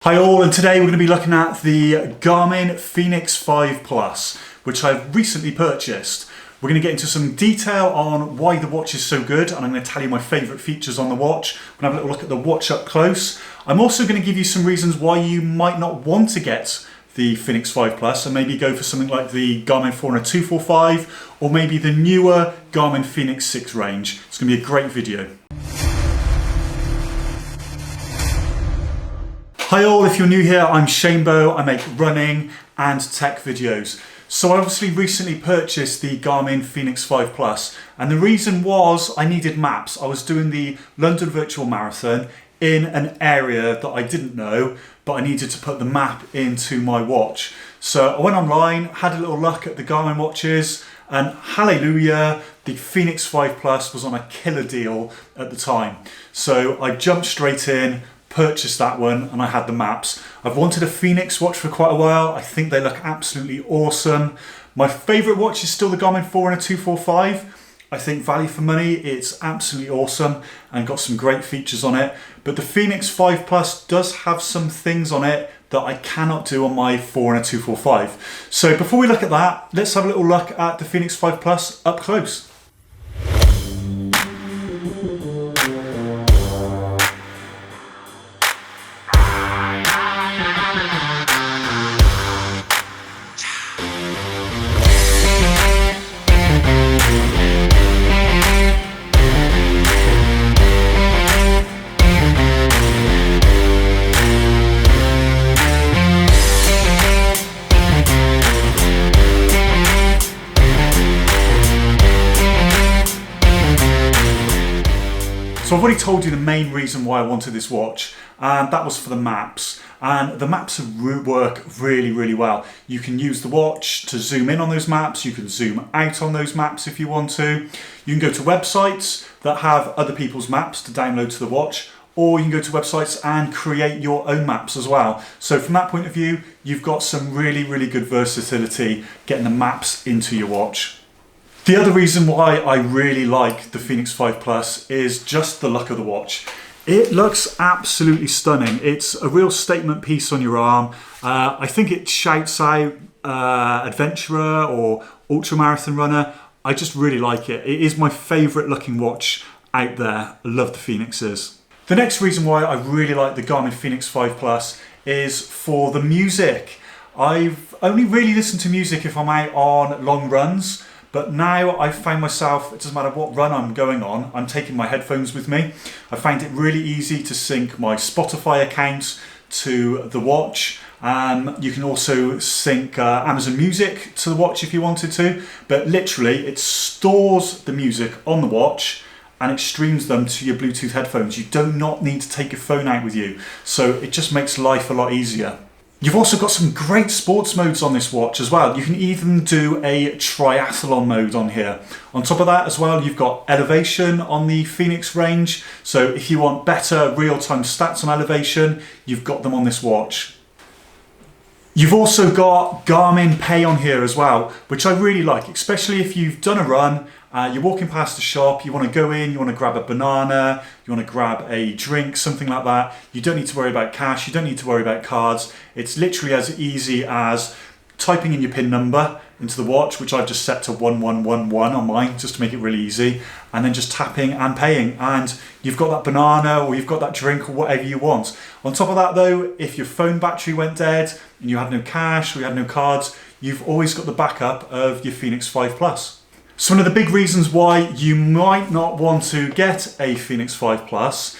Hi all, and today we're going to be looking at the Garmin Fenix 5 Plus, which I've recently purchased. We're going to get into some detail on why the watch is so good, and I'm going to tell you my favourite features on the watch. We're going to have a little look at the watch up close. I'm also going to give you some reasons why you might not want to get the Fenix 5 Plus and maybe go for something like the Garmin Forerunner 245 or maybe the newer Garmin Fenix 6 range. It's going to be a great video. Hi all, if you're new here, I'm Shanebo. I make running and tech videos. So I obviously recently purchased the Garmin Fenix 5 Plus, and the reason was I needed maps. I was doing the London Virtual Marathon in an area that I didn't know, but I needed to put the map into my watch. So I went online, had a little look at the Garmin watches, and hallelujah, the Fenix 5 Plus was on a killer deal at the time. So I jumped straight in, purchased that one, and I had the maps. I've wanted a Fenix watch for quite a while. I think they look absolutely awesome. My favourite watch is still the Garmin Forerunner 245. I think value for money, it's absolutely awesome and got some great features on it. But the Fenix 5 Plus does have some things on it that I cannot do on my Forerunner 245. So before we look at that, let's have a little look at the Fenix 5 Plus up close. So I've already told you the main reason why I wanted this watch, and that was for the maps. And the maps work really, really well. You can use the watch to zoom in on those maps, you can zoom out on those maps if you want to. You can go to websites that have other people's maps to download to the watch, or you can go to websites and create your own maps as well. So from that point of view, you've got some really, really good versatility getting the maps into your watch. The other reason why I really like the Fenix 5 Plus is just the look of the watch. It looks absolutely stunning. It's a real statement piece on your arm. I think it shouts out adventurer or ultramarathon runner. I just really like it. It is my favourite looking watch out there. I love the Fenixes. The next reason why I really like the Garmin Fenix 5 Plus is for the music. I've only really listened to music if I'm out on long runs. But now I find myself, it doesn't matter what run I'm going on, I'm taking my headphones with me. I find it really easy to sync my Spotify account to the watch. You can also sync Amazon Music to the watch if you wanted to. But literally, it stores the music on the watch and it streams them to your Bluetooth headphones. You do not need to take your phone out with you. So it just makes life a lot easier. You've also got some great sports modes on this watch as well. You can even do a triathlon mode on here. On top of that as well, you've got elevation on the Fenix range. So if you want better real-time stats on elevation, you've got them on this watch. You've also got Garmin Pay on here as well, which I really like, especially if you've done a run, you're walking past a shop, you want to go in, you want to grab a banana, you want to grab a drink, something like that. You don't need to worry about cash, you don't need to worry about cards. It's literally as easy as typing in your PIN number into the watch, which I've just set to 1111 on mine, just to make it really easy, and then just tapping and paying, and you've got that banana or you've got that drink or whatever you want. On top of that though, if your phone battery went dead and you had no cash or you had no cards, you've always got the backup of your Fenix 5 Plus. So one of the big reasons why you might not want to get a Fenix 5 Plus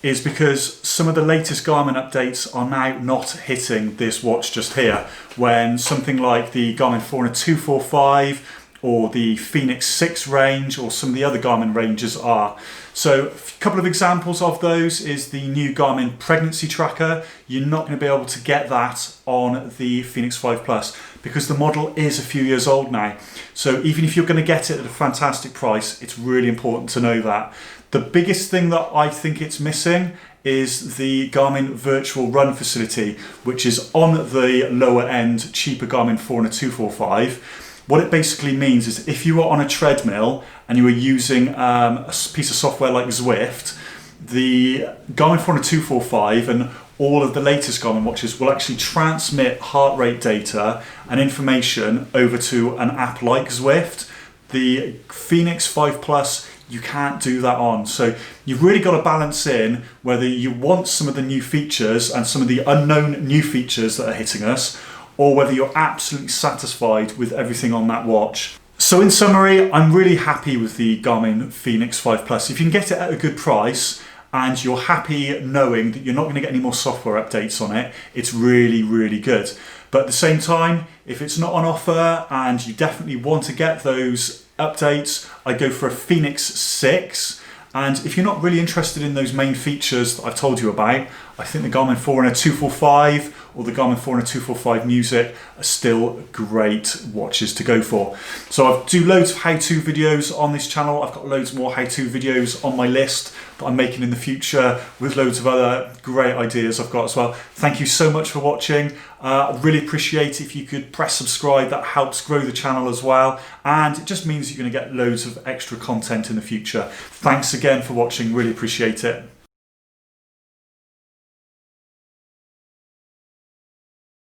is because some of the latest Garmin updates are now not hitting this watch just here, when something like the Garmin Forerunner 245 or the Fenix 6 range or some of the other Garmin ranges are. So a couple of examples of those is the new Garmin pregnancy tracker. You're not going to be able to get that on the Fenix 5 Plus because the model is a few years old now. So even if you're going to get it at a fantastic price, it's really important to know that. The biggest thing that I think it's missing is the Garmin virtual run facility, which is on the lower end, cheaper Garmin Forerunner 245. What it basically means is if you were on a treadmill and you were using a piece of software like Zwift, the Garmin Forerunner 245 and all of the latest Garmin watches will actually transmit heart rate data and information over to an app like Zwift. The Fenix 5 Plus, you can't do that on. So you've really got to balance in whether you want some of the new features and some of the unknown new features that are hitting us, or whether you're absolutely satisfied with everything on that watch. So in summary, I'm really happy with the Garmin Fenix 5 Plus. If you can get it at a good price and you're happy knowing that you're not going to get any more software updates on it, it's really, really good. But at the same time, if it's not on offer and you definitely want to get those updates, I go for a Fenix 6. And if you're not really interested in those main features that I've told you about, I think the Garmin Forerunner 245 or the Garmin Forerunner 245 Music are still great watches to go for. So I do loads of how-to videos on this channel. I've got loads more how-to videos on my list that I'm making in the future with loads of other great ideas I've got as well. Thank you so much for watching. I'd really appreciate if you could press subscribe. That helps grow the channel as well. And it just means you're going to get loads of extra content in the future. Thanks again for watching. Really appreciate it.